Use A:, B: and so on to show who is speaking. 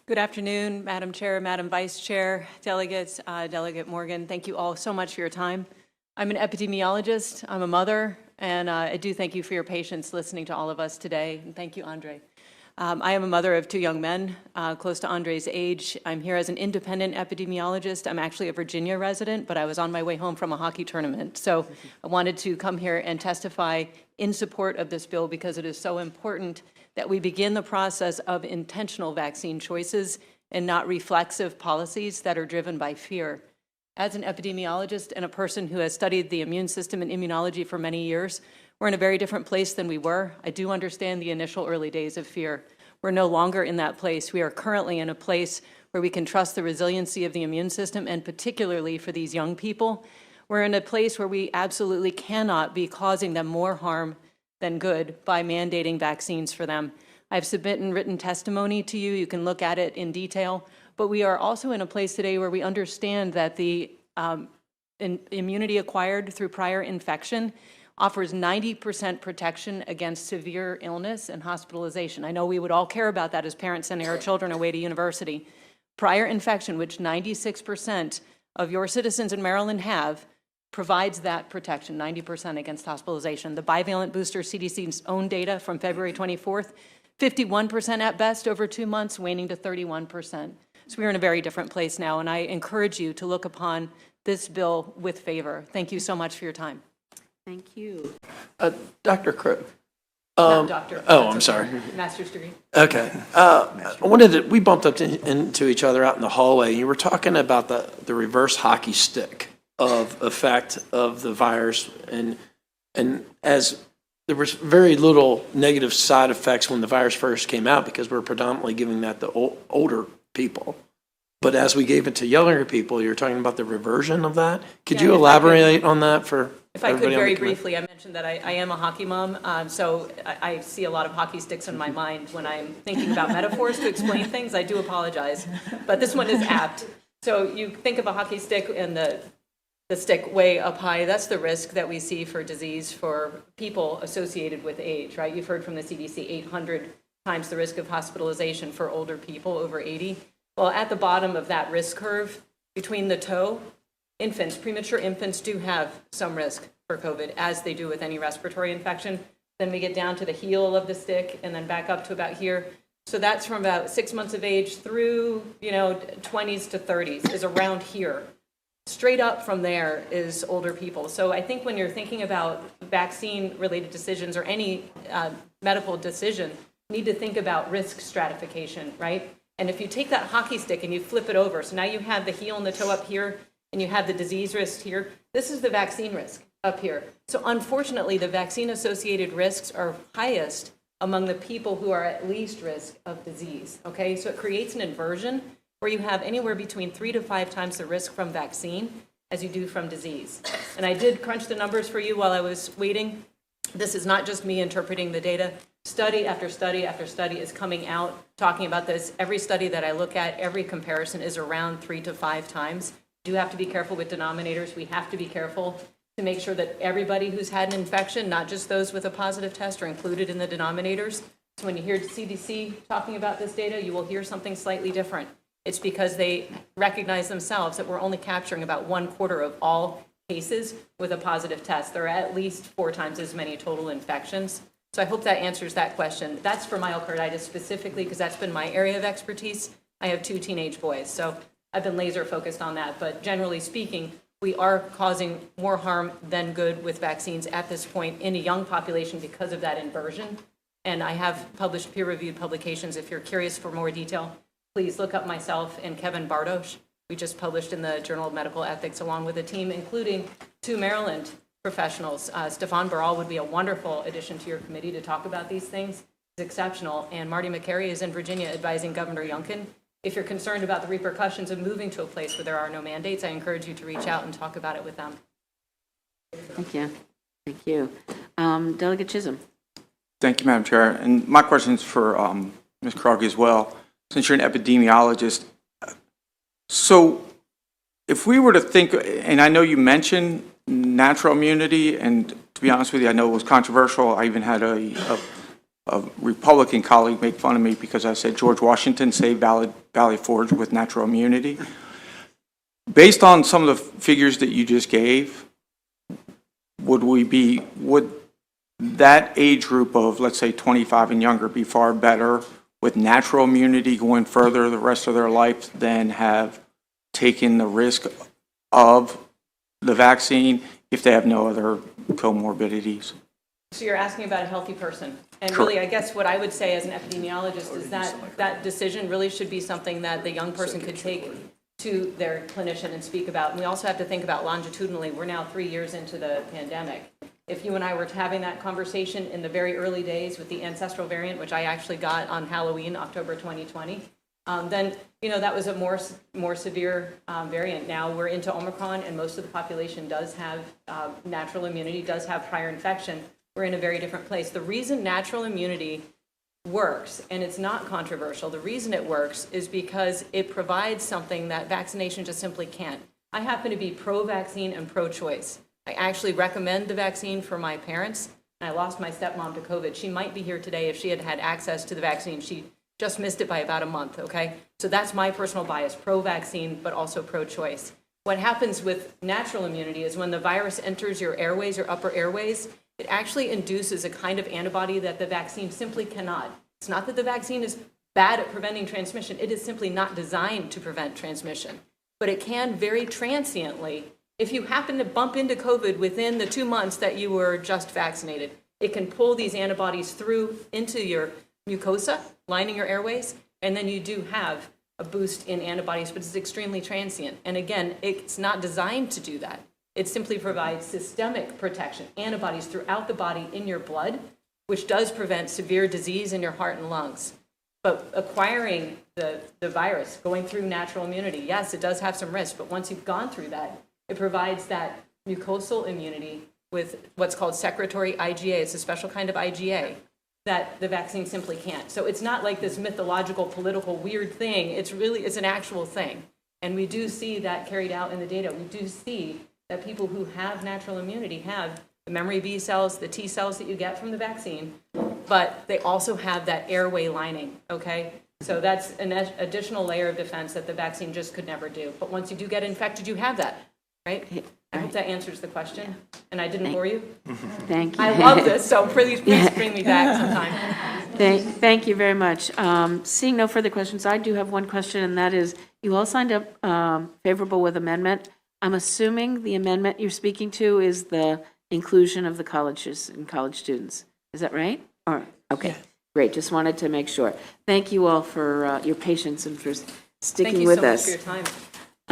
A: Good afternoon, Madam Chair, Madam Vice Chair, delegates, Delegate Morgan. Thank you all so much for your time. I'm an epidemiologist, I'm a mother, and I do thank you for your patience listening to all of us today. And thank you, Andre. I am a mother of 2 young men, close to Andre's age. I'm here as an independent epidemiologist. I'm actually a Virginia resident, but I was on my way home from a hockey tournament. So I wanted to come here and testify in support of this bill because it is so important that we begin the process of intentional vaccine choices and not reflexive policies that are driven by fear. As an epidemiologist and a person who has studied the immune system and immunology for many years, we're in a very different place than we were. I do understand the initial early days of fear. We're no longer in that place. We are currently in a place where we can trust the resiliency of the immune system, and particularly for these young people, we're in a place where we absolutely cannot be causing them more harm than good by mandating vaccines for them. I've submitted written testimony to you. You can look at it in detail. But we are also in a place today where we understand that the immunity acquired through prior infection offers 90% protection against severe illness and hospitalization. I know we would all care about that as parents sending our children away to university. Prior infection, which 96% of your citizens in Maryland have, provides that protection, 90% against hospitalization. The bivalent booster, CDC's own data from February 24th, 51% at best over 2 months, waning to 31%. So we're in a very different place now, and I encourage you to look upon this bill with favor. Thank you so much for your time.
B: Thank you.
C: Dr. Crook.
A: Not doctor.
C: Oh, I'm sorry.
A: Master's degree.
C: Okay. We bumped up into each other out in the hallway. You were talking about the reverse hockey stick of effect of the virus, and as there was very little negative side effects when the virus first came out because we're predominantly giving that to older people. But as we gave it to younger people, you're talking about the reversion of that. Could you elaborate on that for
A: If I could very briefly, I mentioned that I am a hockey mom, so I see a lot of hockey sticks in my mind when I'm thinking about metaphors to explain things. I do apologize, but this one is apt. So you think of a hockey stick and the stick way up high, that's the risk that we see for disease for people associated with age, right? You've heard from the CDC 800 times the risk of hospitalization for older people over 80. Well, at the bottom of that risk curve, between the toe, premature infants do have some risk for COVID, as they do with any respiratory infection. Then we get down to the heel of the stick and then back up to about here. So that's from about 6 months of age through, 20s to 30s is around here. Straight up from there is older people. So I think when you're thinking about vaccine-related decisions or any medical decision, you need to think about risk stratification, right? And if you take that hockey stick and you flip it over, so now you have the heel and the toe up here, and you have the disease risk here, this is the vaccine risk up here. So unfortunately, the vaccine-associated risks are highest among the people who are at least risk of disease, okay? So it creates an inversion where you have anywhere between 3 to 5 times the risk from vaccine as you do from disease. And I did crunch the numbers for you while I was waiting. This is not just me interpreting the data. Study after study after study is coming out talking about this. Every study that I look at, every comparison is around 3 to 5 times. You do have to be careful with denominators. We have to be careful to make sure that everybody who's had an infection, not just those with a positive test, are included in the denominators. So when you hear CDC talking about this data, you will hear something slightly different. It's because they recognize themselves that we're only capturing about 1/4 of all cases with a positive test. There are at least 4 times as many total infections. So I hope that answers that question. That's for myocarditis specifically because that's been my area of expertise. I have 2 teenage boys, so I've been laser focused on that. But generally speaking, we are causing more harm than good with vaccines at this point in a young population because of that inversion. And I have published peer-reviewed publications. If you're curious for more detail, please look up myself and Kevin Bardosh. We just published in the Journal of Medical Ethics along with a team, including 2 Maryland professionals. Stefan Baral would be a wonderful addition to your committee to talk about these things. He's exceptional. And Marty McCary is in Virginia advising Governor Youngkin. If you're concerned about the repercussions of moving to a place where there are no mandates, I encourage you to reach out and talk about it with them.
B: Thank you. Thank you. Delegate Chisholm.
D: Thank you, Madam Chair. And my question is for Ms. Krog as well, since you're an epidemiologist. So if we were to think, and I know you mentioned natural immunity, and to be honest with you, I know it was controversial. I even had a Republican colleague make fun of me because I said George Washington saved valid Valley Forge with natural immunity. Based on some of the figures that you just gave, would that age group of, let's say, 25 and younger be far better with natural immunity going further the rest of their life than have taken the risk of the vaccine if they have no other comorbidities?
A: So you're asking about a healthy person. And really, I guess what I would say as an epidemiologist is that decision really should be something that the young person could take to their clinician and speak about. And we also have to think about longitudinally. We're now 3 years into the pandemic. If you and I were having that conversation in the very early days with the ancestral variant, which I actually got on Halloween, October 2020, then, that was a more severe variant. Now we're into Omicron, and most of the population does have natural immunity, does have prior infection. We're in a very different place. The reason natural immunity works, and it's not controversial, the reason it works is because it provides something that vaccination just simply can't. I happen to be pro-vaccine and pro-choice. I actually recommend the vaccine for my parents. I lost my stepmom to COVID. She might be here today if she had had access to the vaccine. She just missed it by about a month, okay? So that's my personal bias, pro-vaccine, but also pro-choice. What happens with natural immunity is when the virus enters your airways, your upper airways, it actually induces a kind of antibody that the vaccine simply cannot. It's not that the vaccine is bad at preventing transmission. It is simply not designed to prevent transmission. But it can very transiently, if you happen to bump into COVID within the 2 months that you were just vaccinated, it can pull these antibodies through into your mucosa, lining your airways, and then you do have a boost in antibodies, but it's extremely transient. And again, it's not designed to do that. It simply provides systemic protection, antibodies throughout the body in your blood, which does prevent severe disease in your heart and lungs. But acquiring the virus, going through natural immunity, yes, it does have some risk, but once you've gone through that, it provides that mucosal immunity with what's called secretory IgA. It's a special kind of IgA that the vaccine simply can't. So it's not like this mythological, political, weird thing. It's an actual thing. And we do see that carried out in the data. We do see that people who have natural immunity have the memory B cells, the T cells that you get from the vaccine, but they also have that airway lining, okay? So that's an additional layer of defense that the vaccine just could never do. But once you do get infected, you have that, right? I hope that answers the question, and I didn't bore you.
B: Thank you.
A: I love this, so please bring me back sometime.
B: Thank you very much. Seeing no further questions, I do have one question, and that is, you all signed up favorable with amendment. I'm assuming the amendment you're speaking to is the inclusion of the colleges and college students. Is that right? All right. Okay. Great. Just wanted to make sure. Thank you all for your patience and for sticking with us.
A: Thank you so much for your time.